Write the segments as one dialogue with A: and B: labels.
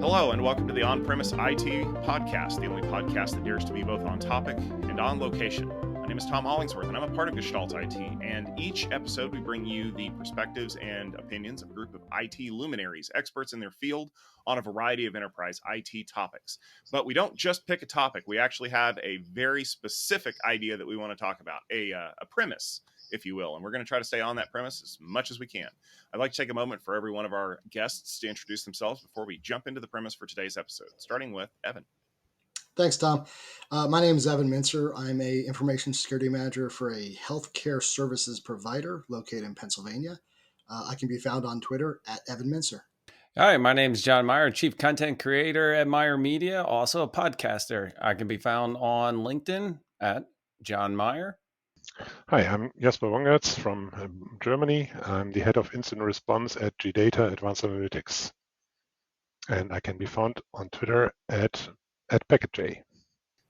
A: Hello, and welcome to the On-Premise IT podcast, the only podcast that dares to be both on topic and on location. My name is Tom Hollingsworth, and I'm a part of Gestalt IT, and each episode we bring you the perspectives and opinions of a group of IT luminaries, experts in their field, on a variety of enterprise IT topics. But we don't just pick a topic. We actually have a very specific idea that we want to talk about, a premise, if you will, and we're going to try to stay on that premise as much as we can. I'd like to take a moment for every one of our guests to introduce themselves before we jump into the premise for today's episode, starting with Evan.
B: Thanks, Tom. My name is Evan Mintzer. I'm a information security manager for a healthcare services provider located in Pennsylvania. I can be found on Twitter at Evan Mintzer.
C: Hi, my name is Jon Myer, Chief Content Creator at Myer Media, also a podcaster. I can be found on LinkedIn at Jon Myer.
D: Hi, I'm Jasper Bongertz from Germany. I'm the head of incident response at GData Advanced Analytics. And I can be found on Twitter at PacketJ.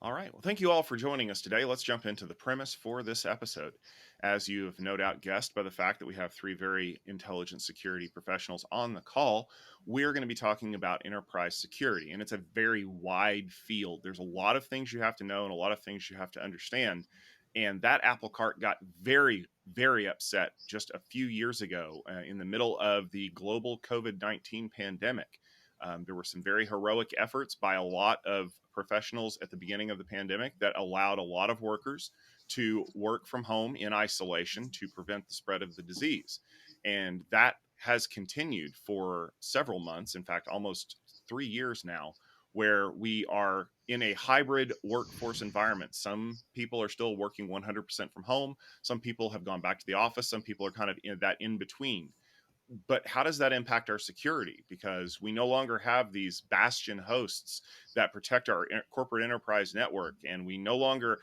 A: All right. Well, thank you all for joining us today. Let's jump into the premise for this episode. As you have no doubt guessed by the fact that we have three very intelligent security professionals on the call, we're going to be talking about enterprise security. And it's a very wide field. There's a lot of things you have to know and a lot of things you have to understand. And that apple cart got very, very upset just a few years ago in the middle of the global COVID-19 pandemic. There were some very heroic efforts by a lot of professionals at the beginning of the pandemic that allowed a lot of workers to work from home in isolation to prevent the spread of the disease. And that has continued for several months, in fact, almost 3 years now, where we are in a hybrid workforce environment. Some people are still working 100% from home. Some people have gone back to the office. Some people are kind of in that in between. But how does that impact our security? Because we no longer have these bastion hosts that protect our corporate enterprise network. And we no longer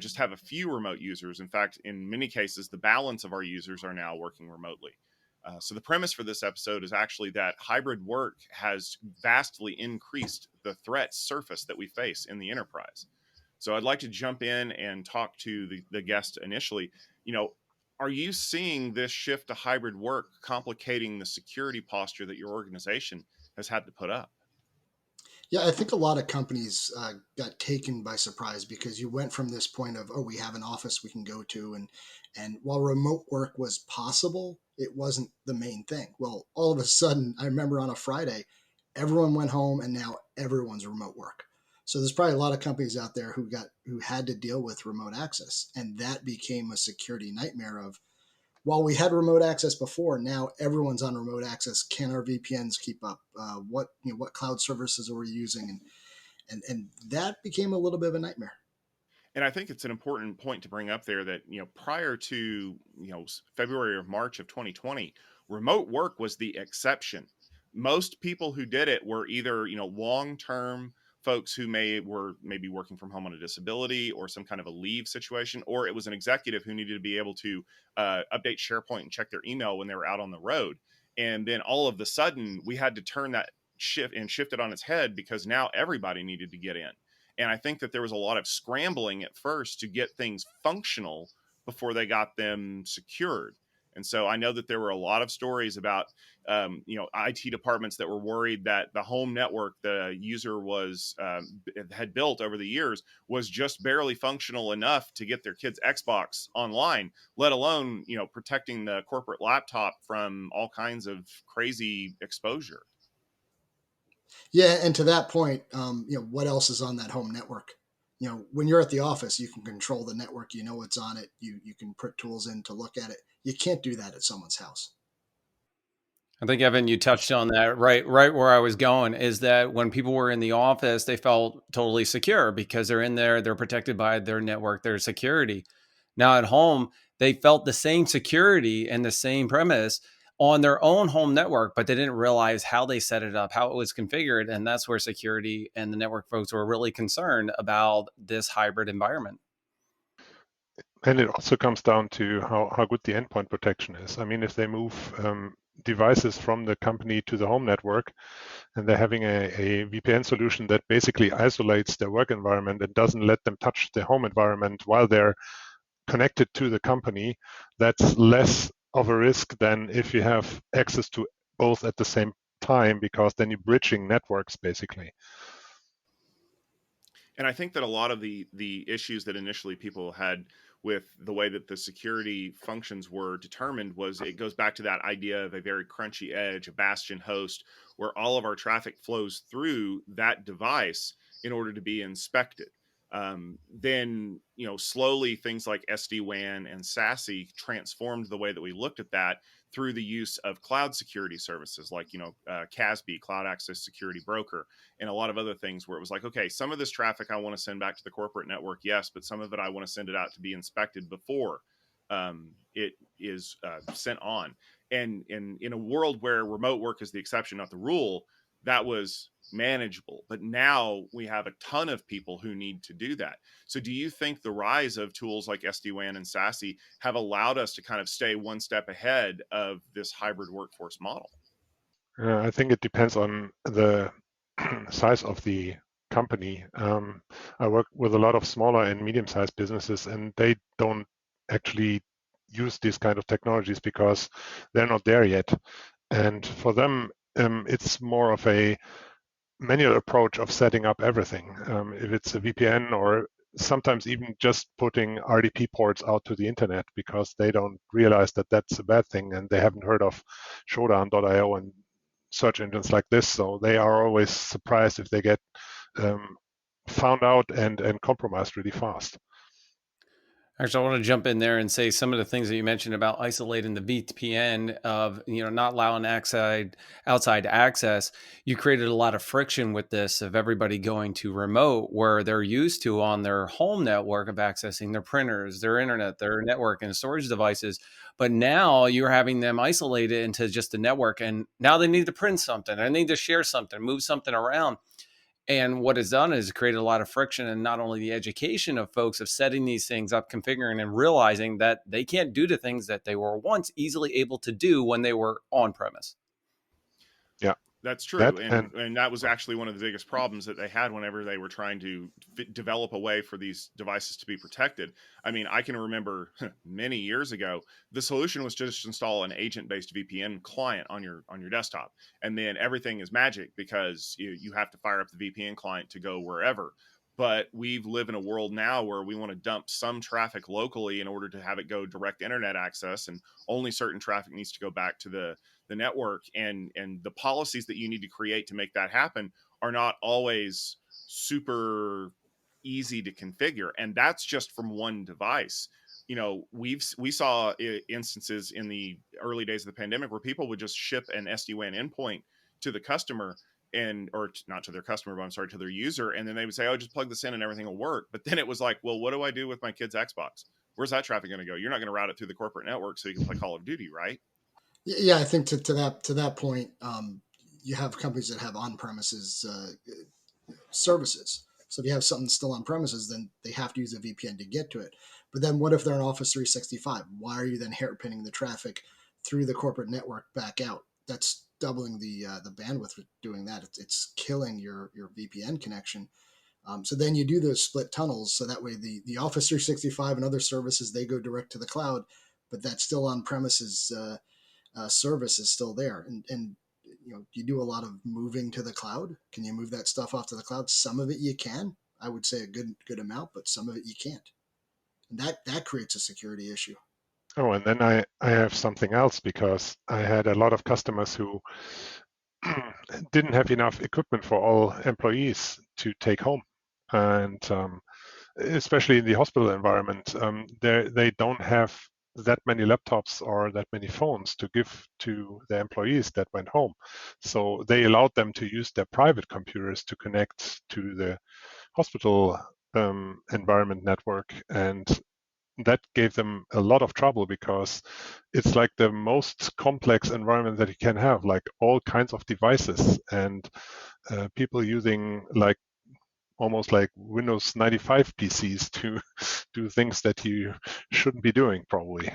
A: just have a few remote users. In fact, in many cases, the balance of our users are now working remotely. So the premise for this episode is actually that hybrid work has vastly increased the threat surface that we face in the enterprise. So I'd like to jump in and talk to the guest initially. Are you seeing this shift to hybrid work complicating the security posture that your organization has had to put up?
B: Yeah, I think a lot of companies got taken by surprise because you went from this point of, we have an office we can go to. And while remote work was possible, it wasn't the main thing. Well, all of a sudden, I remember on a Friday, everyone went home and now everyone's remote work. So there's probably a lot of companies out there who had to deal with remote access. And that became a security nightmare of, while we had remote access before, now everyone's on remote access. Can our VPNs keep up? What cloud services are we using? And that became a little bit of a nightmare.
A: And I think it's an important point to bring up there that, prior to, February or March of 2020, remote work was the exception. Most people who did it were either, long-term folks who were maybe working from home on a disability or some kind of a leave situation, or it was an executive who needed to be able to update SharePoint and check their email when they were out on the road. And then all of a sudden we had to turn that shift it on its head because now everybody needed to get in. And I think that there was a lot of scrambling at first to get things functional before they got them secured. And so I know that there were a lot of stories about, IT departments that were worried that the home network the user had built over the years was just barely functional enough to get their kids' Xbox online, let alone, protecting the corporate laptop from all kinds of crazy exposure.
B: Yeah, and to that point, what else is on that home network? When you're at the office, you can control the network. You know what's on it. You can put tools in to look at it. You can't do that at someone's house.
C: I think, Evan, you touched on that right where I was going, is that when people were in the office, they felt totally secure because they're in there, they're protected by their network, their security. Now at home, they felt the same security and the same premise on their own home network, but they didn't realize how they set it up, how it was configured. And that's where security and the network folks were really concerned about this hybrid environment.
D: And it also comes down to how good the endpoint protection is. I mean, if they move devices from the company to the home network and they're having a VPN solution that basically isolates their work environment and doesn't let them touch the home environment while they're connected to the company, that's less of a risk than if you have access to both at the same time, because then you're bridging networks basically.
A: And I think that a lot of the issues that initially people had with the way that the security functions were determined was it goes back to that idea of a very crunchy edge, a bastion host, where all of our traffic flows through that device in order to be inspected. Then, slowly things like SD-WAN and SASE transformed the way that we looked at that through the use of cloud security services like, CASB, Cloud Access Security Broker, and a lot of other things where it was like, okay, some of this traffic I want to send back to the corporate network, yes, but some of it I want to send it out to be inspected before it is sent on. And in a world where remote work is the exception, not the rule, that was manageable. But now we have a ton of people who need to do that. So do you think the rise of tools like SD-WAN and SASE have allowed us to kind of stay one step ahead of this hybrid workforce model?
D: I think it depends on the size of the company. I work with a lot of smaller and medium-sized businesses, and they don't actually use these kind of technologies because they're not there yet. And for them, it's more of a manual approach of setting up everything. If it's a VPN, or sometimes even just putting RDP ports out to the internet, because they don't realize that that's a bad thing, and they haven't heard of Shodan.io and search engines like this. So they are always surprised if they get found out and compromised really fast.
C: Actually, I want to jump in there and say some of the things that you mentioned about isolating the VPN of, not allowing outside access. You created a lot of friction with this of everybody going to remote, where they're used to on their home network of accessing their printers, their internet, their network and storage devices. But now you're having them isolated into just the network, and now they need to print something. They need to share something, move something around. And what it's done is created a lot of friction, and not only the education of folks of setting these things up, configuring, and realizing that they can't do the things that they were once easily able to do when they were on premise.
D: Yeah,
A: that's true. And that was actually one of the biggest problems that they had whenever they were trying to develop a way for these devices to be protected. I mean, I can remember many years ago, the solution was just install an agent-based VPN client on your desktop. And then everything is magic because you have to fire up the VPN client to go wherever. But we live in a world now where we want to dump some traffic locally in order to have it go direct internet access, and only certain traffic needs to go back to the network. And the policies that you need to create to make that happen are not always super easy to configure. And that's just from one device. We saw instances in the early days of the pandemic where people would just ship an SD-WAN endpoint to the customer, or not to their customer, but I'm sorry, to their user. And then they would say, oh, just plug this in and everything will work. But then it was like, well, what do I do with my kid's Xbox? Where's that traffic going to go? You're not going to route it through the corporate network so you can play Call of Duty, right?
B: Yeah, I think to that point, you have companies that have on-premises services. So if you have something still on premises, then they have to use a VPN to get to it. But then what if they're in Office 365? Why are you then hairpinning the traffic through the corporate network back out? That's doubling the bandwidth for doing that. It's killing your VPN connection. So then you do those split tunnels, so that way the Office 365 and other services, they go direct to the cloud, but that still on premises service is still there. And you do a lot of moving to the cloud. Can you move that stuff off to the cloud? Some of it you can. I would say a good amount, but some of it you can't. And that creates a security issue.
D: Oh, and then I have something else, because I had a lot of customers who didn't have enough equipment for all employees to take home. And especially in the hospital environment, they don't have that many laptops or that many phones to give to the employees that went home. So they allowed them to use their private computers to connect to the hospital environment network. And that gave them a lot of trouble, because it's like the most complex environment that you can have, like all kinds of devices, and people using like almost like Windows 95 PCs to do things that you shouldn't be doing, probably.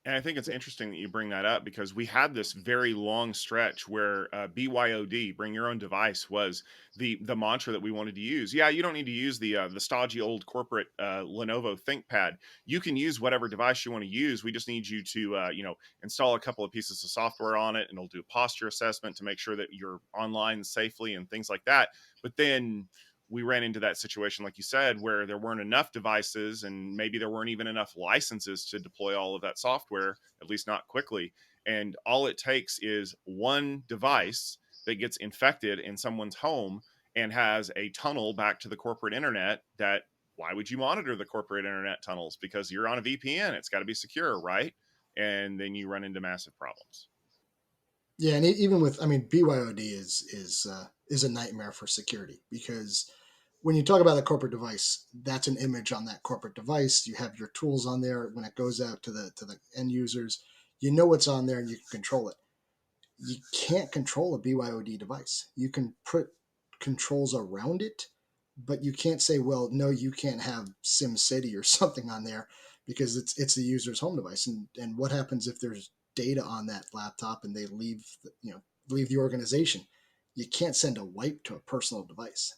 A: And I think it's interesting that you bring that up, because we had this very long stretch where BYOD, bring your own device, was the mantra that we wanted to use. Yeah, you don't need to use the stodgy old corporate Lenovo ThinkPad. You can use whatever device you want to use. We just need you to install a couple of pieces of software on it, and it'll do a posture assessment to make sure that you're online safely and things like that. But then we ran into that situation, like you said, where there weren't enough devices, and maybe there weren't even enough licenses to deploy all of that software, at least not quickly. And all it takes is one device that gets infected in someone's home and has a tunnel back to the corporate internet. That, why would you monitor the corporate internet tunnels? Because you're on a VPN, it's got to be secure, right? And then you run into massive problems.
B: Yeah, and even with, I mean, BYOD is a nightmare for security, because when you talk about a corporate device, that's an image on that corporate device. You have your tools on there. When it goes out to the end users, you know what's on there and you can control it. You can't control a BYOD device. You can put controls around it, but you can't say, well, no, you can't have SimCity or something on there, because it's the user's home device. And what happens if there's data on that laptop and they leave the organization? You can't send a wipe to a personal device.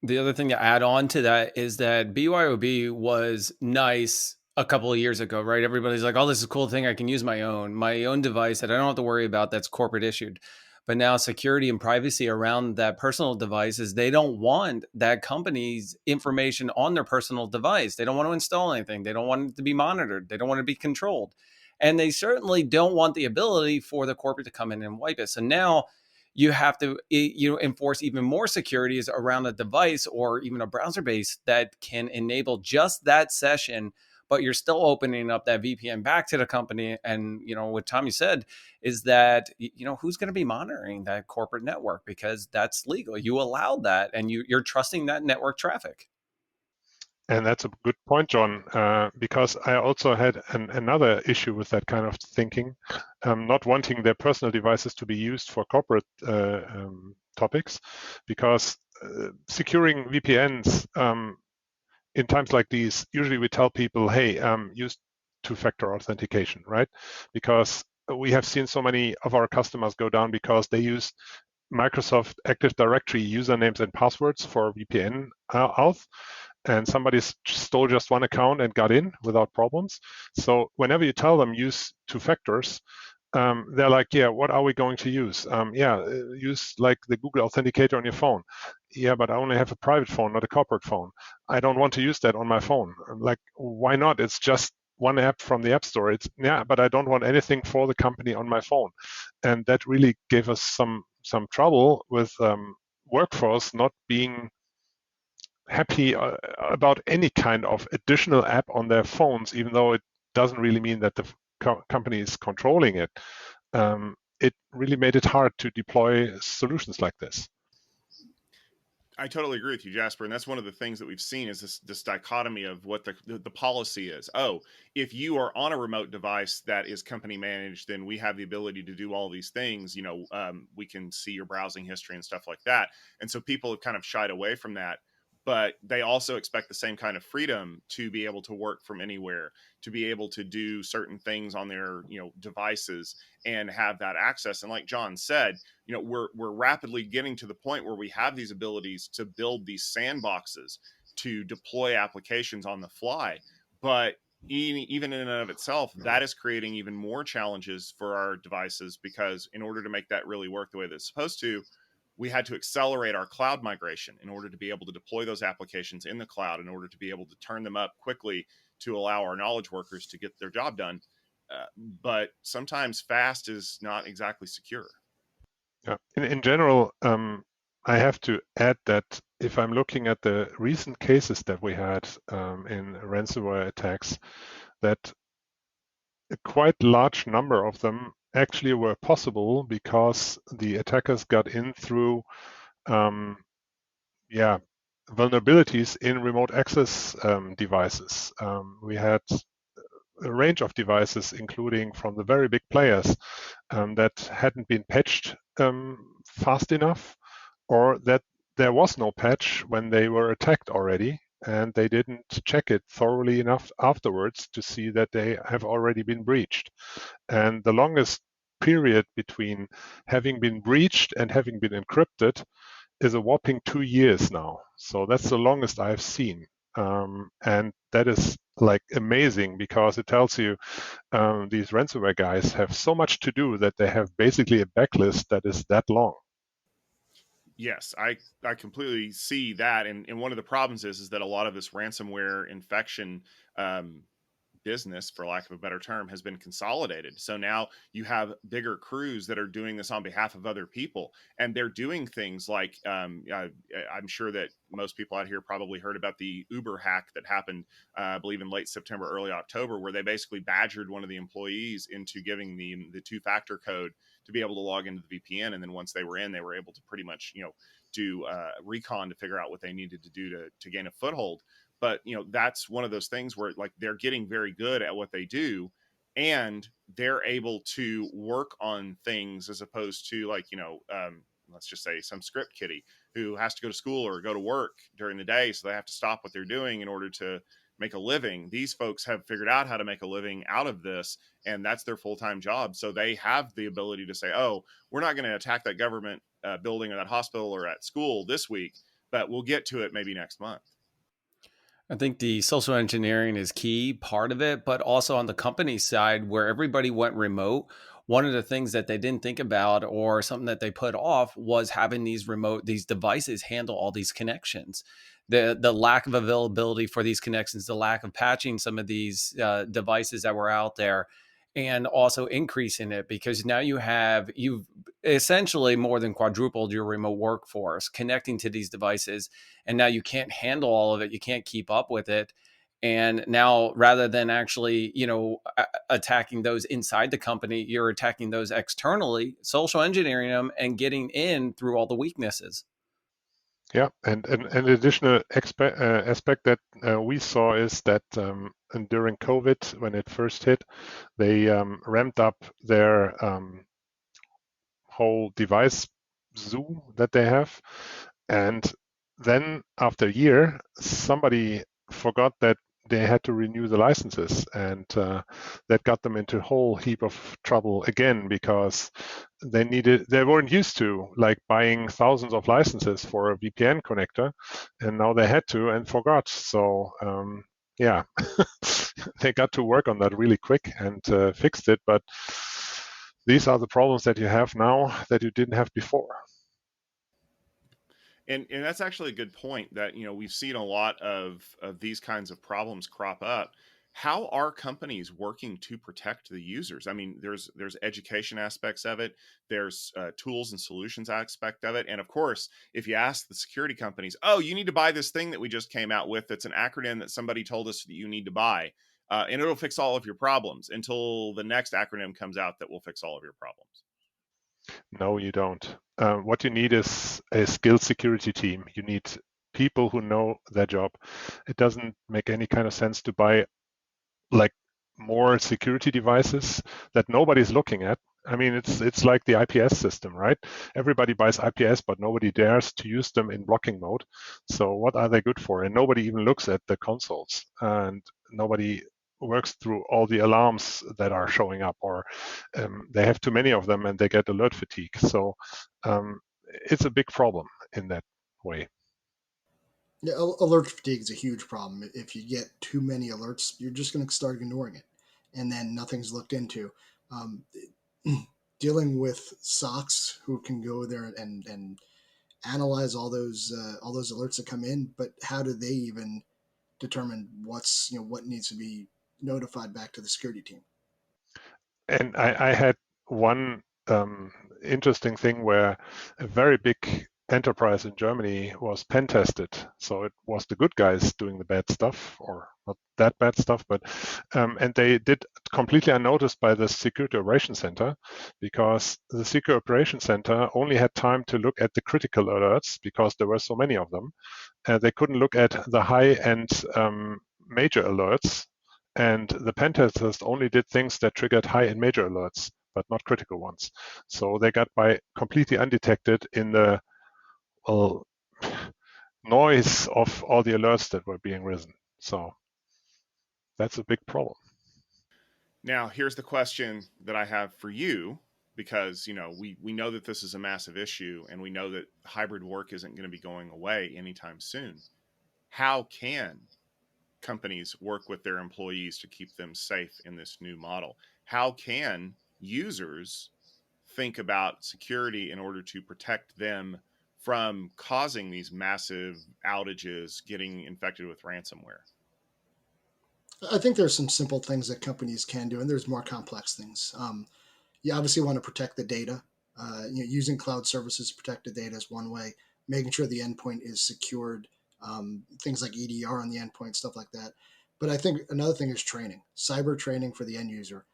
C: The other thing to add on to that is that BYOB was nice a couple of years ago, right? Everybody's like, oh, this is a cool thing. I can use my own device that I don't have to worry about, that's corporate issued. But now security and privacy around that personal device is they don't want that company's information on their personal device. They don't want to install anything. They don't want it to be monitored. They don't want it to be controlled. And they certainly don't want the ability for the corporate to come in and wipe it. So now you have to enforce even more securities around a device or even a browser base that can enable just that session, but you're still opening up that VPN back to the company. And what Tommy said is that who's going to be monitoring that corporate network, because that's legal. You allowed that, and you're trusting that network traffic.
D: And that's a good point, John, because I also had another issue with that kind of thinking, not wanting their personal devices to be used for corporate topics, because securing VPNs in times like these, usually we tell people, hey, use two-factor authentication, right? Because we have seen so many of our customers go down because they use Microsoft Active Directory usernames and passwords for VPN auth, and somebody stole just one account and got in without problems. So whenever you tell them use two factors, they're like, yeah, what are we going to use? Use like the Google Authenticator on your phone. Yeah, but I only have a private phone, not a corporate phone. I don't want to use that on my phone. Like, why not? It's just one app from the App Store. But I don't want anything for the company on my phone. And that really gave us some trouble with workforce not being happy about any kind of additional app on their phones, even though it doesn't really mean that the company is controlling it. It really made it hard to deploy solutions like this.
A: I totally agree with you, Jasper. And that's one of the things that we've seen is this dichotomy of what the policy is. Oh, if you are on a remote device that is company managed, then we have the ability to do all these things. We can see your browsing history and stuff like that. And so people have kind of shied away from that. But they also expect the same kind of freedom to be able to work from anywhere, to be able to do certain things on their devices and have that access. And like Jon said, we're rapidly getting to the point where we have these abilities to build these sandboxes to deploy applications on the fly. But even in and of itself, that is creating even more challenges for our devices, because in order to make that really work the way that it's supposed to, we had to accelerate our cloud migration in order to be able to deploy those applications in the cloud, in order to be able to turn them up quickly to allow our knowledge workers to get their job done. But sometimes fast is not exactly secure.
D: Yeah. In general, I have to add that if I'm looking at the recent cases that we had in ransomware attacks, that a quite large number of them actually were possible because the attackers got in through vulnerabilities in remote access devices. We had a range of devices, including from the very big players, that hadn't been patched fast enough, or that there was no patch when they were attacked already. and they didn't check it thoroughly enough afterwards to see that they have already been breached. And the longest period between having been breached and having been encrypted is a whopping 2 years now. So that's the longest I've seen. And that is like amazing, because it tells you these ransomware guys have so much to do that they have basically a backlist that is that long.
A: Yes, I completely see that. And one of the problems is that a lot of this ransomware infection business, for lack of a better term, has been consolidated. So now you have bigger crews that are doing this on behalf of other people, and they're doing things like I'm sure that most people out here probably heard about the Uber hack that happened, I believe in late September, early October, where they basically badgered one of the employees into giving the two-factor code to be able to log into the VPN, and then once they were in, they were able to pretty much do recon to figure out what they needed to do to gain a foothold. But that's one of those things where like they're getting very good at what they do, and they're able to work on things as opposed to like let's just say some script kiddie who has to go to school or go to work during the day, so they have to stop what they're doing in order to make a living. These folks have figured out how to make a living out of this, and that's their full-time job. So they have the ability to say, oh, we're not going to attack that government building or that hospital or at school this week, but we'll get to it maybe next month.
C: I think the social engineering is key part of it, but also on the company side where everybody went remote, one of the things that they didn't think about or something that they put off was having these devices handle all these connections. The lack of availability for these connections, the lack of patching some of these devices that were out there, and also increasing it, because now you've essentially more than quadrupled your remote workforce connecting to these devices, and now you can't handle all of it, you can't keep up with it. And now rather than actually attacking those inside the company, you're attacking those externally, social engineering them and getting in through all the weaknesses.
D: Yeah, and an additional aspect that we saw is that and during COVID, when it first hit, they ramped up their whole device zoo that they have. And then after a year, somebody forgot that they had to renew the licenses, and that got them into a whole heap of trouble again, because they weren't used to like buying thousands of licenses for a VPN connector, and now they had to and forgot. So yeah, they got to work on that really quick and fixed it. But these are the problems that you have now that you didn't have before.
A: And that's actually a good point that we've seen a lot of these kinds of problems crop up. How are companies working to protect the users? I mean, there's education aspects of it, there's tools and solutions aspect of it, and of course, if you ask the security companies, oh, you need to buy this thing that we just came out with, that's an acronym that somebody told us that you need to buy, and it'll fix all of your problems, until the next acronym comes out that will fix all of your problems.
D: No, you don't. What you need is a skilled security team. You need people who know their job. It doesn't make any kind of sense to buy like more security devices that nobody's looking at. I mean, it's like the IPS system, right? Everybody buys IPS, but nobody dares to use them in blocking mode. So what are they good for? And nobody even looks at the consoles, and nobody works through all the alarms that are showing up, or they have too many of them and they get alert fatigue. So it's a big problem in that way.
B: Yeah, alert fatigue is a huge problem. If you get too many alerts, you're just going to start ignoring it, and then nothing's looked into. Um, Dealing with SOCs who can go there and analyze all those alerts that come in, but how do they even determine what needs to be notified back to the security team?
D: And I had one interesting thing where a very big enterprise in Germany was pen tested. So it was the good guys doing the bad stuff, or not that bad stuff, but and they did completely unnoticed by the Security Operations Center, because the Security Operations Center only had time to look at the critical alerts because there were so many of them. They couldn't look at the high-end major alerts, and the pen testers only did things that triggered high and major alerts, but not critical ones. So they got by completely undetected in the noise of all the alerts that were being risen. So that's a big problem.
A: Now, here's the question that I have for you, because we know that this is a massive issue, and we know that hybrid work isn't going to be going away anytime soon. How can companies work with their employees to keep them safe in this new model? How can users think about security in order to protect them from causing these massive outages, getting infected with ransomware?
B: I think there's some simple things that companies can do, and there's more complex things. You obviously want to protect the data. Using cloud services to protect the data is one way. Making sure the endpoint is secured, things like EDR on the endpoint, stuff like that. But I think another thing is training, cyber training for the end user.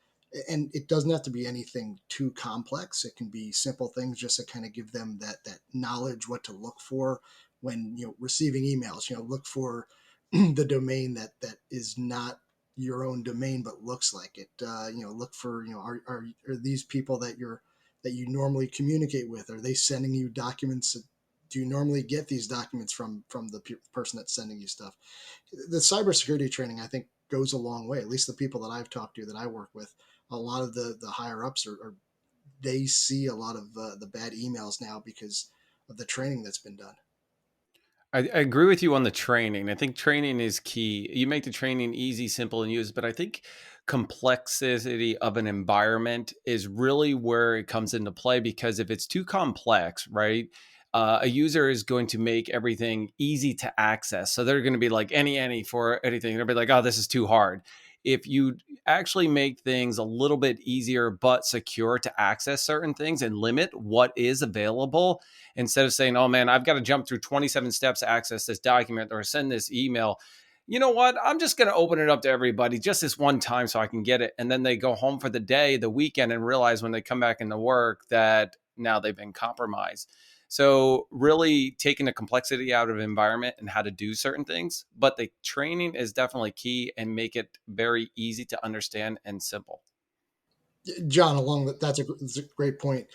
B: And it doesn't have to be anything too complex. It can be simple things just to kind of give them that knowledge, what to look for when receiving emails. Look for the domain that is not your own domain but looks like it. Look for are these people that you normally communicate with? Are they sending you documents? Do you normally get these documents from the person that's sending you stuff? The cybersecurity training, I think, goes a long way. At least the people that I've talked to, that I work with, a lot of the higher ups they see a lot of the bad emails now because of the training that's been done.
C: I agree with you on the training. I think training is key. You make the training easy, simple, and use, but I think complexity of an environment is really where it comes into play, because if it's too complex, right, a user is going to make everything easy to access. So they're going to be like any for anything. They'll be like, oh, this is too hard. If you actually make things a little bit easier but secure to access certain things and limit what is available, instead of saying, oh man, I've got to jump through 27 steps to access this document or send this email. You know what? I'm just going to open it up to everybody just this one time so I can get it. And then they go home for the day, the weekend, and realize when they come back into work that now they've been compromised. So really taking the complexity out of the environment and how to do certain things, but the training is definitely key, and make it very easy to understand and simple.
B: John, that's a great point.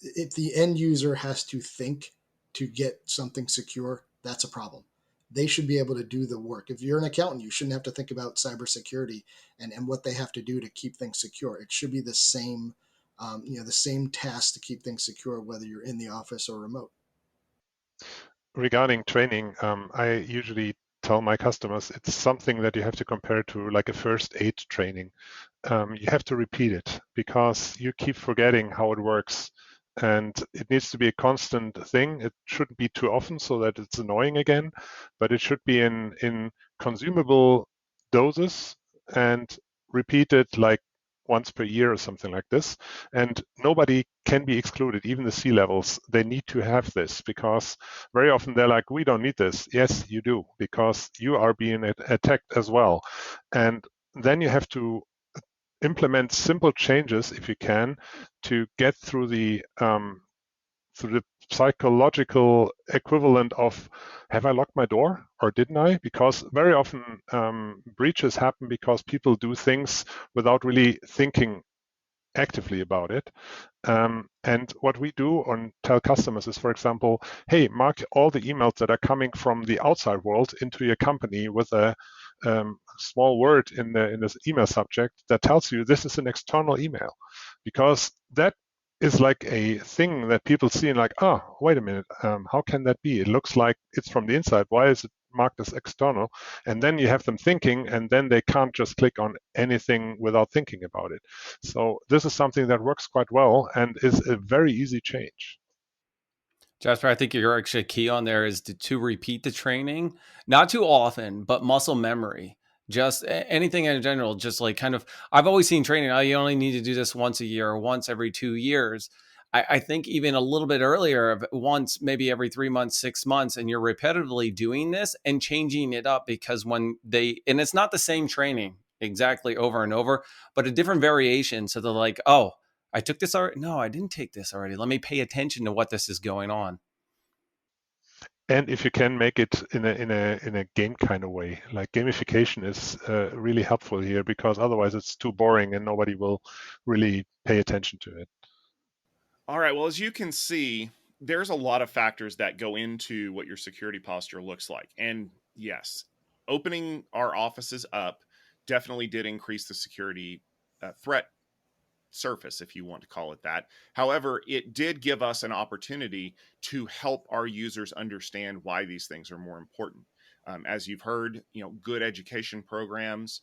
B: If the end user has to think to get something secure, that's a problem. They should be able to do the work. If you're an accountant, you shouldn't have to think about cybersecurity and what they have to do to keep things secure. It should be the same, the same task to keep things secure, whether you're in the office or remote.
D: Regarding training, I usually tell my customers it's something that you have to compare to like a first aid training. You have to repeat it because you keep forgetting how it works, and it needs to be a constant thing. It shouldn't be too often so that it's annoying again, but it should be in consumable doses and repeated like once per year or something like this. And nobody can be excluded, even the C-levels. They need to have this because very often they're like, we don't need this. Yes, you do, because you are being attacked as well. And then you have to implement simple changes if you can to get through the psychological equivalent of, have I locked my door or didn't I? Because very often breaches happen because people do things without really thinking actively about it. And what we do and tell customers is, for example, hey, mark all the emails that are coming from the outside world into your company with a small word in this email subject that tells you this is an external email, because that is like a thing that people see and like, oh, wait a minute, how can that be? It looks like it's from the inside. Why is it marked as external? And then you have them thinking, and then they can't just click on anything without thinking about it. So this is something that works quite well and is a very easy change.
C: Jasper, I think you're actually key on there is to repeat the training, not too often, but muscle memory. Just anything in general, just like kind of, I've always seen training, oh, you only need to do this once a year or once every 2 years. I think even a little bit earlier, of once, maybe every 3 months, 6 months, and you're repetitively doing this and changing it up, because and it's not the same training exactly over and over, but a different variation. So they're like, oh, I took this already. No, I didn't take this already. Let me pay attention to what this is going on.
D: And if you can make it in a game kind of way, like gamification is really helpful here, because otherwise it's too boring and nobody will really pay attention to it.
A: All right. Well, as you can see, there's a lot of factors that go into what your security posture looks like. And yes, opening our offices up definitely did increase the security threat surface, if you want to call it that. However, it did give us an opportunity to help our users understand why these things are more important. As you've heard, good education programs,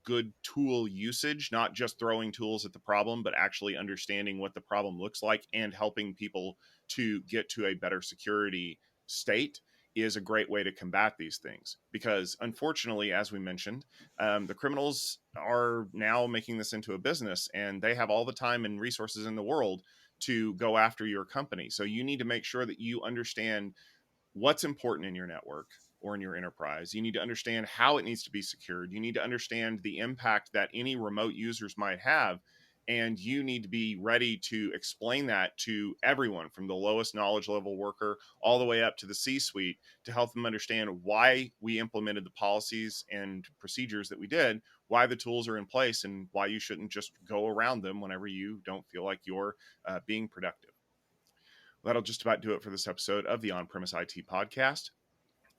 A: good tool usage, not just throwing tools at the problem, but actually understanding what the problem looks like and helping people to get to a better security state is a great way to combat these things. Because unfortunately, as we mentioned, the criminals are now making this into a business, and they have all the time and resources in the world to go after your company. So you need to make sure that you understand what's important in your network or in your enterprise. You need to understand how it needs to be secured. You need to understand the impact that any remote users might have. And you need to be ready to explain that to everyone, from the lowest knowledge level worker all the way up to the C-suite, to help them understand why we implemented the policies and procedures that we did, why the tools are in place, and why you shouldn't just go around them whenever you don't feel like you're being productive. That'll just about do it for this episode of the On-Premise IT Podcast.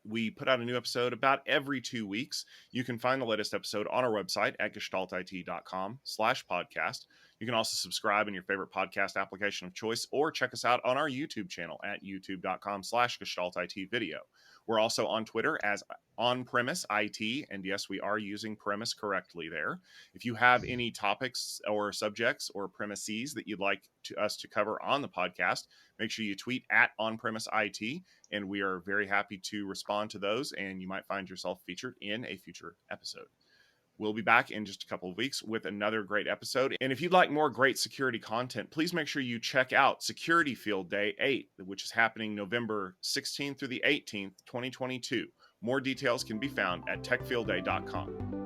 A: We put out a new episode about every 2 weeks. You can find the latest episode on our website at gestaltit.com/podcast. You can also subscribe in your favorite podcast application of choice, or check us out on our YouTube channel at youtube.com/gestaltit video. We're also on Twitter as On-Premise IT, and yes, we are using premise correctly there. If you have any topics or subjects or premises that you'd like us to cover on the podcast, make sure you tweet at On-Premise IT, and we are very happy to respond to those, and you might find yourself featured in a future episode. We'll be back in just a couple of weeks with another great episode. And if you'd like more great security content, please make sure you check out Security Field Day 8, which is happening November 16th through the 18th, 2022. More details can be found at techfieldday.com.